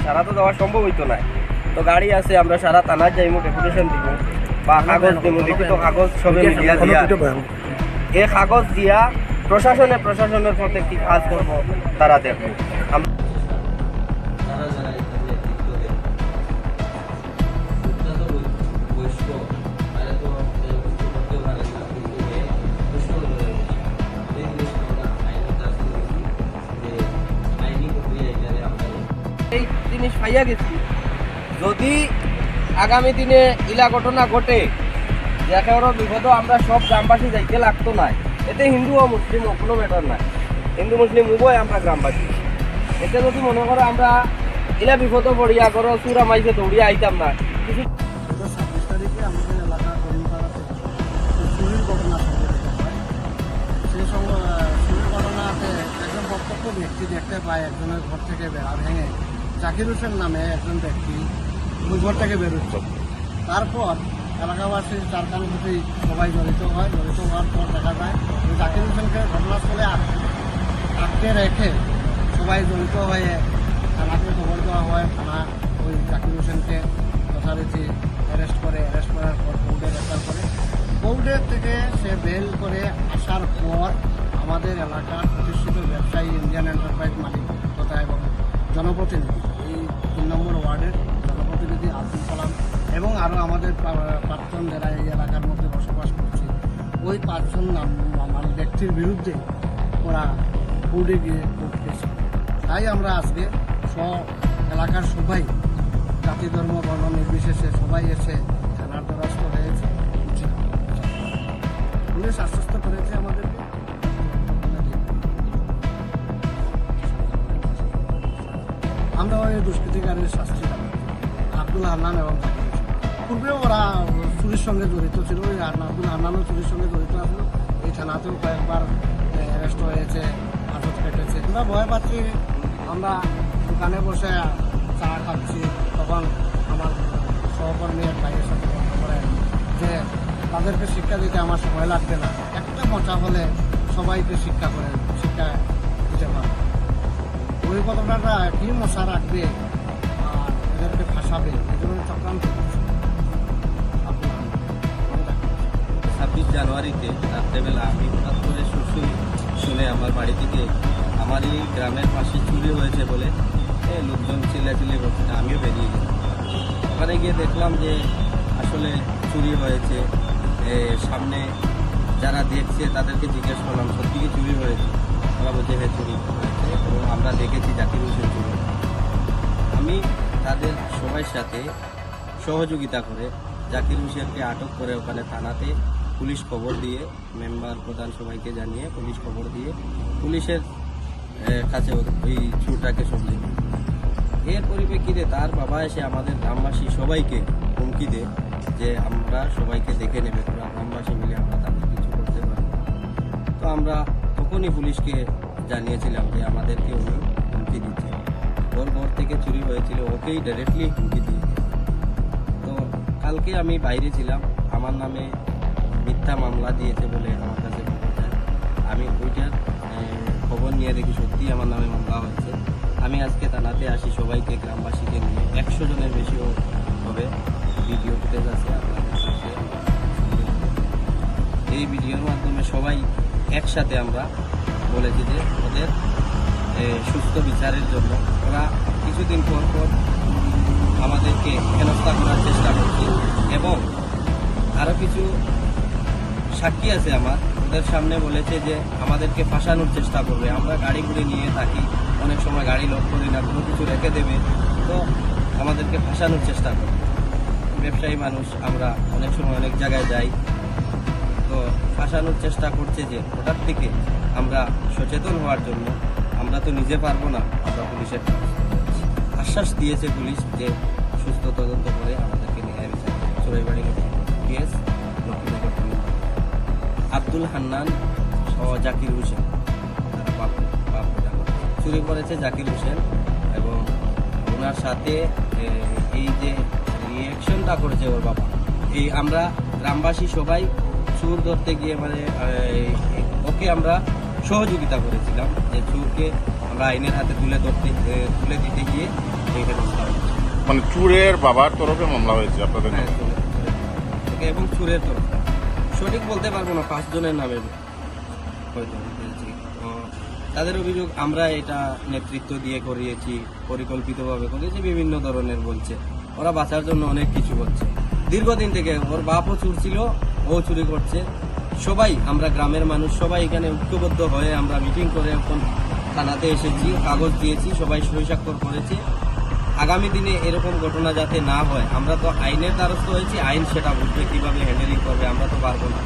সারা তো দেওয়া সম্ভব হইতো না, তো গাড়ি আছে আমরা সারা থানার যাইমু, ডেপুটেশন দিব বা কাগজ দিব, লিখিত কাগজ সবে মিডিয়া দিয়া এই কাগজ দিয়া প্রশাসনের পথে কি কাজ করব তারা দেখবো। এই জিনিস পাইয়া গেছি, যদি আগামী দিনে ইলা ঘটনা ঘটে একেবারে বিপদ আমরা সব গ্রামবাসী যাইতে লাগতো না। এতে হিন্দু ও মুসলিম কোনো ম্যাটার নাই, হিন্দু মুসলিম উভয় আমরা গ্রামবাসী। এতে যদি মনে করো আমরা ইলা বিপদ পড়িয়া করো চুরা মাইকে দৌড়িয়া আইতাম না। কিছু 26 তারিখে আমাদের এলাকা কর্মীপাড়াতে চুরির ঘটনা সংঘটিত হয়। সেই চুরির ঘটনাতে একজন প্রত্যক্ষ ব্যক্তি দেখতে পায় একজনের ঘর থেকে বেড়া ভেঙে জাকির হোসেন নামে একজন ব্যক্তি ঘর থেকে বেরোচ্ছে। তারপর এলাকাবাসীর চারকানপতি সবাই জড়িত হওয়ার পর দেখা যায় যে জাকির হোসেনকে ঘটনাস্থলে আটকে রেখে সবাই জড়িত হয়ে থানাকে খবর দেওয়া হয়। থানা ওই জাকির হোসেনকে যথারীতি অ্যারেস্ট করার পর কোর্টে গ্রেফতার করে। কোর্টের থেকে সে বেল করে আসার পর আমাদের এলাকার প্রতিষ্ঠিত ব্যবসায়ী ইন্ডিয়ান এন্টারপ্রাইজ মালিক তথা এবং জনপ্রতিনিধি, এই 3 নম্বর ওয়ার্ডের জনপ্রতিনিধি আব্দুল কালাম এবং আরও আমাদের প্রাক্তন যারা এই এলাকার মধ্যে বসবাস করছে, ওই 5 জন ব্যক্তির বিরুদ্ধে ওরা কোর্টে গিয়ে কোর্ট পেয়েছে। তাই আমরা আজকে এলাকার সবাই জাতি ধর্ম বর্ণ নির্বিশেষে সবাই এসে থানার দ্বারস্থ হয়েছে। পুলিশ আশ্বস্ত করেছে আমাদেরকে আমরা ওই দুষ্কৃতিকারীর শাস্তি দাবি আব্দুল হান্নান এবং পূর্বেও ওরা চুরির সঙ্গে জড়িত ছিল। ওই আব্দুল হান্নানও চুরির সঙ্গে জড়িত আসলো। এই থানাতেও কয়েকবার অ্যারেস্ট হয়েছে, হাজত কেটেছে। আমরা ভয় পাচ্ছি, আমরা দোকানে বসে চা খাচ্ছি, তখন আমার সহকর্মী এক ভাইয়ের সাথে কথা বলে যে তাদেরকে শিক্ষা দিতে আমার সময় লাগবে না, একটা মজা হলে সবাইকে শিক্ষা দিতে পারে। ওই ঘটনাটা কি মশা রাখবে আর এদেরকে ফাঁসাবে, এই জন্য চক্রান্ত করছে। 26 জানুয়ারিতে রাত্রেবেলা আমি হঠাৎ করে শুনে আমার বাড়ি থেকে আমার এই গ্রামের পাশে চুরি হয়েছে বলে লোকজন চিল্লাচিল্লি করছে। আমিও বেরিয়ে গেলাম। ওখানে গিয়ে দেখলাম যে আসলে চুরি হয়েছে। সামনে যারা দেখছে তাদেরকে জিজ্ঞেস করলাম সত্যি কি চুরি হয়েছে। ওরা বলছে হ্যাঁ চুরি হয়েছে এবং আমরা দেখেছি জাকির হোসেন চুরি। আমি তাদের সবার সাথে সহযোগিতা করে জাকির হোসেনকে আটক করে ওখানে থানাতে পুলিশ খবর দিয়ে, মেম্বার প্রধান সবাইকে জানিয়ে পুলিশ খবর দিয়ে পুলিশের কাছে ওই চুরটাকে সবজি। এর পরিপ্রেক্ষিতে তার বাবা এসে আমাদের গ্রামবাসী সবাইকে হুমকি দেয় যে আমরা সবাইকে দেখে নেবে, তোরা গ্রামবাসী মিলে আমরা তাদের কিছু করতে পারি। তো আমরা তখনই পুলিশকে জানিয়েছিলাম যে আমাদেরকে উনি হুমকি দিচ্ছে। ওর ঘর থেকে চুরি হয়েছিল, ওকেই ডাইরেক্টলি হুমকি দিয়েছে। তো কালকে আমি বাইরে ছিলাম, আমার নামে মিথ্যা মামলা দিয়েছে বলে আমার কাছে খবর যায়। আমি ওইটার খবর নিয়ে দেখি সত্যিই আমার নামে মামলা হয়েছে। আমি আজকে থানাতে আসি সবাইকে, গ্রামবাসীকে নিয়ে 100 জনের বেশিও হবে। ভিডিও ফুটেজ আছে আপনাদের কাছে। এই ভিডিওর মাধ্যমে সবাই একসাথে আমরা বলেছি যে ওদের সুস্থ বিচারের জন্য। ওরা কিছুদিন পর পর আমাদেরকে হেনস্থা করার চেষ্টা করছে এবং আরও কিছু সাক্ষী আছে আমার, ওদের সামনে বলেছে যে আমাদেরকে ফাঁসানোর চেষ্টা করবে। আমরা গাড়ি ঘুরে নিয়ে থাকি, অনেক সময় গাড়ি লক করি না, কোনো কিছু রেখে দেবে। তো আমাদেরকে ফাঁসানোর চেষ্টা করে। ব্যবসায়ী মানুষ আমরা অনেক সময় অনেক জায়গায় যাই, তো ফাঁসানোর চেষ্টা করছে যে হঠাৎ থেকে আমরা সচেতন হওয়ার জন্য আমরা তো নিজে পারবো না, আমরা পুলিশের আশ্বাস দিয়েছে পুলিশ যে সুস্থ তদন্ত করে আমাদেরকে ন্যায় বিচার চোরাইবাড়ি পিএস লক্ষ্মীনগর থানা। আব্দুল হান্নান ও জাকির হোসেন, তারা বাপু চুরি করেছে জাকির হোসেন, এবং ওনার সাথে এই যে রিয়াকশনটা করেছে ওর বাবা, এই আমরা গ্রামবাসী সবাই চুর ধরতে গিয়ে মানে ওকে আমরা সহযোগিতা করেছিলাম যে চুরকে আমরা আইনের হাতে তুলে দিতে গিয়ে এই হেনস্থা হয়েছে। মানে চুরের বাবার তরফে মামলা হয়েছে আপনাদের হ্যাঁ, নামে? ওকে এবং চুরের তরফ সঠিক বলতে পারবো না, 5 জনের নামে হয়তো হয়েছে। তাদের অভিযোগ আমরা এটা নেতৃত্ব দিয়ে করিয়েছি, পরিকল্পিতভাবে করিয়েছি, বিভিন্ন ধরনের বলছে। ওরা বাঁচার জন্য অনেক কিছু বলছে। দীর্ঘদিন থেকে ওর বাপও চুর ছিল, ও চুরি করছে। সবাই আমরা গ্রামের মানুষ সবাই এখানে ঐক্যবদ্ধ হয়ে আমরা মিটিং করে এখন থানাতে এসেছি, কাগজ দিয়েছি, সবাই সই স্বাক্ষর করেছে। আগামী দিনে এরকম ঘটনা যাতে না হয়, আমরা তো আইনের দ্বারস্থ হয়েছি, আইন সেটা বুঝবে কীভাবে হ্যান্ডেলিং করবে, আমরা তো পারবো না।